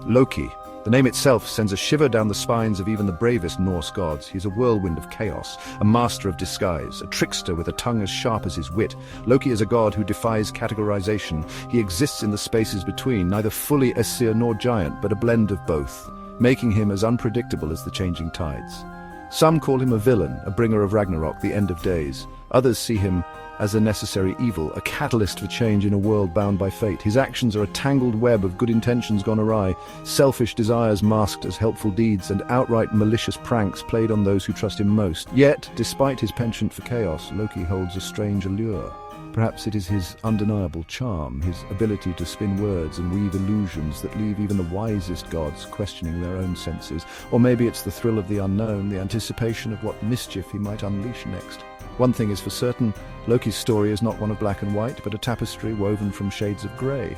Loki. The name itself sends a shiver down the spines of even the bravest Norse gods. He's a whirlwind of chaos, a master of disguise, a trickster with a tongue as sharp as his wit. Loki is a god who defies categorization. He exists in the spaces between, neither fully Aesir nor giant, but a blend of both, making him as unpredictable as the changing tides. Some call him a villain, a bringer of Ragnarok, the end of days. Others see him as a necessary evil, a catalyst for change in a world bound by fate. His actions are a tangled web of good intentions gone awry, selfish desires masked as helpful deeds, and outright malicious pranks played on those who trust him most. Yet, despite his penchant for chaos, Loki holds a strange allure. Perhaps it is his undeniable charm, his ability to spin words and weave illusions that leave even the wisest gods questioning their own senses. Or maybe it's the thrill of the unknown, the anticipation of what mischief he might unleash next. One thing is for certain, Loki's story is not one of black and white, but a tapestry woven from shades of grey.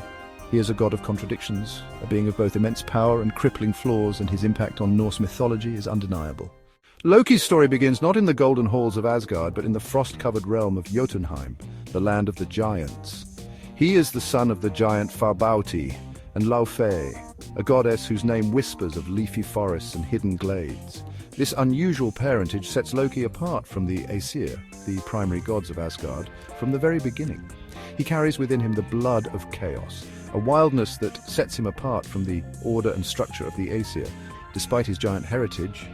He is a god of contradictions, a being of both immense power and crippling flaws, and his impact on Norse mythology is undeniable. Loki's story begins not in the golden halls of Asgard, but in the frost-covered realm of Jotunheim, the land of the giants. He is the son of the giant Farbauti and Laufey, a goddess whose name whispers of leafy forests and hidden glades. This unusual parentage sets Loki apart from the Aesir, the primary gods of Asgard, from the very beginning. He carries within him the blood of chaos, a wildness that sets him apart from the order and structure of the Aesir. Despite his giant heritage,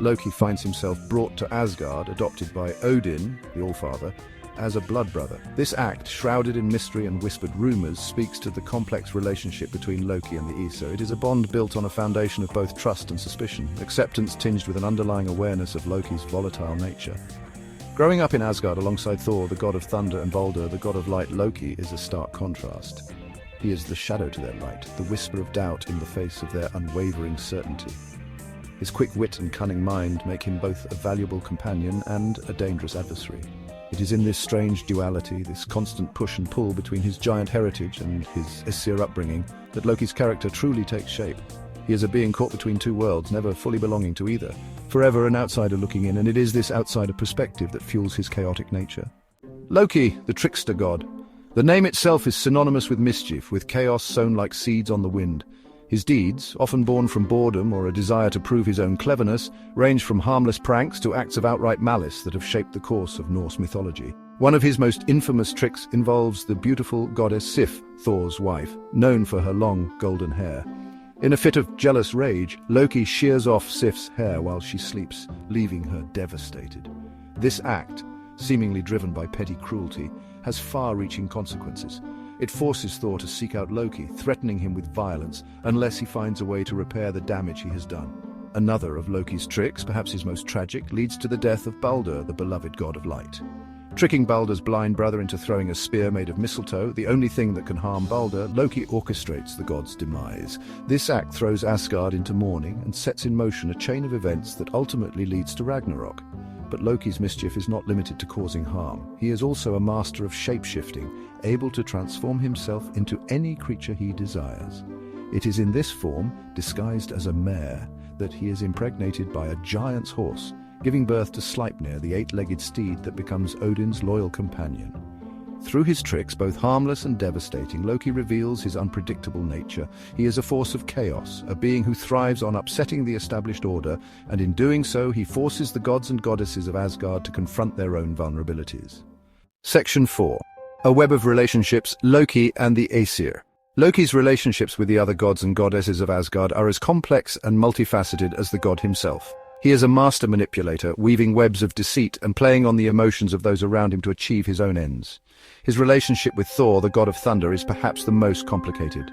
Loki finds himself brought to Asgard, adopted by Odin, the Allfather, as a blood brother. This act, shrouded in mystery and whispered rumors, speaks to the complex relationship between Loki and the Aesir. It is a bond built on a foundation of both trust and suspicion, acceptance tinged with an underlying awareness of Loki's volatile nature. Growing up in Asgard alongside Thor, the god of thunder, and Balder, the god of light, Loki is a stark contrast. He is the shadow to their light, the whisper of doubt in the face of their unwavering certainty. His quick wit and cunning mind make him both a valuable companion and a dangerous adversary. It is in this strange duality, this constant push and pull between his giant heritage and his Aesir upbringing, that Loki's character truly takes shape. He is a being caught between two worlds, never fully belonging to either, forever an outsider looking in, and it is this outsider perspective that fuels his chaotic nature. Loki, the trickster god. The name itself is synonymous with mischief, with chaos sown like seeds on the wind. His deeds, often born from boredom or a desire to prove his own cleverness, range from harmless pranks to acts of outright malice that have shaped the course of Norse mythology. One of his most infamous tricks involves the beautiful goddess Sif, Thor's wife, known for her long golden hair. In a fit of jealous rage, Loki shears off Sif's hair while she sleeps, leaving her devastated. This act, seemingly driven by petty cruelty, has far-reaching consequences. It forces Thor to seek out Loki, threatening him with violence unless he finds a way to repair the damage he has done. Another of Loki's tricks, perhaps his most tragic, leads to the death of Balder, the beloved god of light. Tricking Balder's blind brother into throwing a spear made of mistletoe, the only thing that can harm Balder, Loki orchestrates the god's demise. This act throws Asgard into mourning and sets in motion a chain of events that ultimately leads to Ragnarok. But Loki's mischief is not limited to causing harm. He is also a master of shape-shifting, able to transform himself into any creature he desires. It is in this form, disguised as a mare, that he is impregnated by a giant's horse, giving birth to Sleipnir, the eight-legged steed that becomes Odin's loyal companion. Through his tricks, both harmless and devastating, Loki reveals his unpredictable nature. He is a force of chaos, a being who thrives on upsetting the established order, and in doing so he forces the gods and goddesses of Asgard to confront their own vulnerabilities. Section 4. A web of relationships, Loki and the Aesir. Loki's relationships with the other gods and goddesses of Asgard are as complex and multifaceted as the god himself. He is a master manipulator, weaving webs of deceit and playing on the emotions of those around him to achieve his own ends. His relationship with Thor, the god of thunder, is perhaps the most complicated.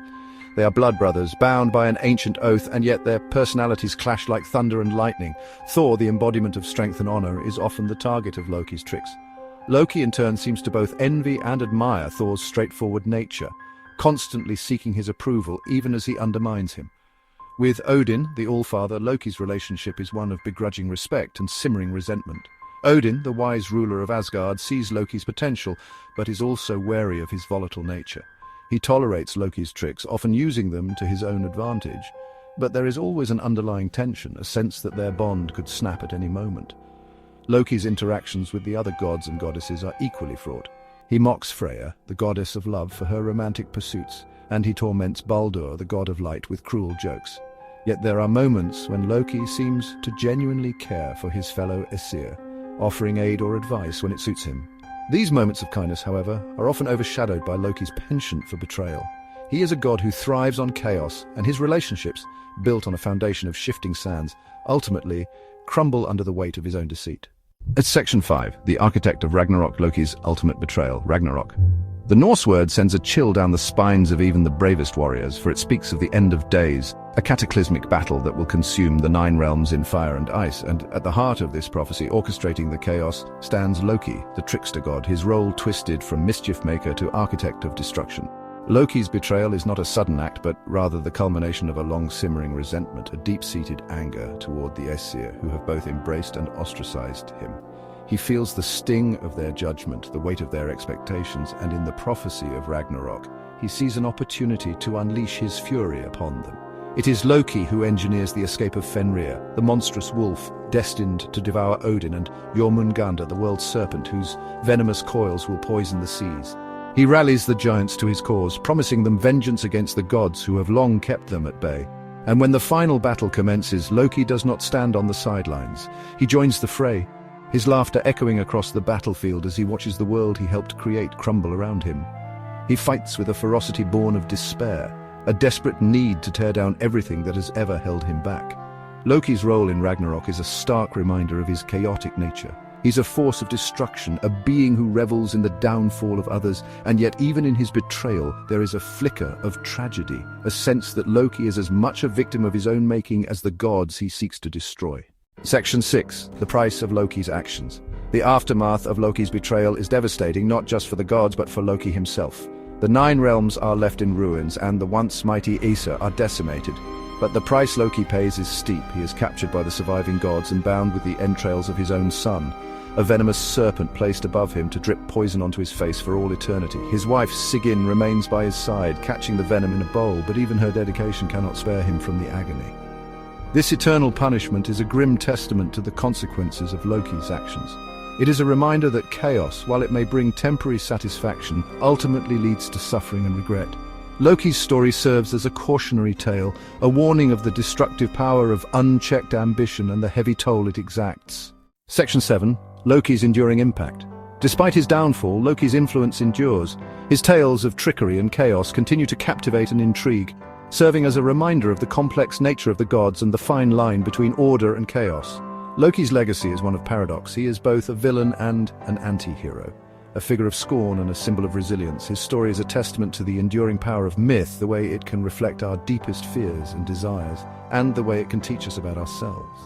They are blood brothers, bound by an ancient oath, and yet their personalities clash like thunder and lightning. Thor, the embodiment of strength and honor, is often the target of Loki's tricks. Loki, in turn, seems to both envy and admire Thor's straightforward nature, constantly seeking his approval even as he undermines him. With Odin, the Allfather, Loki's relationship is one of begrudging respect and simmering resentment. Odin, the wise ruler of Asgard, sees Loki's potential, but is also wary of his volatile nature. He tolerates Loki's tricks, often using them to his own advantage, but there is always an underlying tension, a sense that their bond could snap at any moment. Loki's interactions with the other gods and goddesses are equally fraught. He mocks Freya, the goddess of love, for her romantic pursuits, and he torments Baldur, the god of light, with cruel jokes. Yet there are moments when Loki seems to genuinely care for his fellow Aesir, offering aid or advice when it suits him. These moments of kindness, however, are often overshadowed by Loki's penchant for betrayal. He is a god who thrives on chaos, and his relationships, built on a foundation of shifting sands, ultimately crumble under the weight of his own deceit. It's Section 5, the architect of Ragnarok, Loki's ultimate betrayal, Ragnarok. The Norse word sends a chill down the spines of even the bravest warriors, for it speaks of the end of days, a cataclysmic battle that will consume the 9 realms in fire and ice, and at the heart of this prophecy, orchestrating the chaos, stands Loki, the trickster god, his role twisted from mischief maker to architect of destruction. Loki's betrayal is not a sudden act, but rather the culmination of a long-simmering resentment, a deep-seated anger toward the Aesir, who have both embraced and ostracized him. He feels the sting of their judgment, the weight of their expectations, and in the prophecy of Ragnarok, he sees an opportunity to unleash his fury upon them. It is Loki who engineers the escape of Fenrir, the monstrous wolf destined to devour Odin, and Jormungandr, the world serpent whose venomous coils will poison the seas. He rallies the giants to his cause, promising them vengeance against the gods who have long kept them at bay. And when the final battle commences, Loki does not stand on the sidelines. He joins the fray, his laughter echoing across the battlefield as he watches the world he helped create crumble around him. He fights with a ferocity born of despair, a desperate need to tear down everything that has ever held him back. Loki's role in Ragnarok is a stark reminder of his chaotic nature. He's a force of destruction, a being who revels in the downfall of others, and yet even in his betrayal there is a flicker of tragedy, a sense that Loki is as much a victim of his own making as the gods he seeks to destroy. Section 6. The price of Loki's actions. The aftermath of Loki's betrayal is devastating, not just for the gods but for Loki himself. The 9 realms are left in ruins, and the once mighty Aesir are decimated. But the price Loki pays is steep. He is captured by the surviving gods and bound with the entrails of his own son, a venomous serpent placed above him to drip poison onto his face for all eternity. His wife Sigyn remains by his side, catching the venom in a bowl, but even her dedication cannot spare him from the agony. This eternal punishment is a grim testament to the consequences of Loki's actions. It is a reminder that chaos, while it may bring temporary satisfaction, ultimately leads to suffering and regret. Loki's story serves as a cautionary tale, a warning of the destructive power of unchecked ambition and the heavy toll it exacts. Section 7. Loki's enduring impact. Despite his downfall, Loki's influence endures. His tales of trickery and chaos continue to captivate and intrigue, serving as a reminder of the complex nature of the gods and the fine line between order and chaos. Loki's legacy is one of paradox. He is both a villain and an anti-hero, a figure of scorn and a symbol of resilience. His story is a testament to the enduring power of myth, the way it can reflect our deepest fears and desires, and the way it can teach us about ourselves.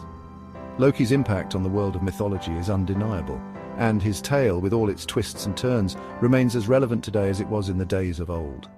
Loki's impact on the world of mythology is undeniable, and his tale, with all its twists and turns, remains as relevant today as it was in the days of old.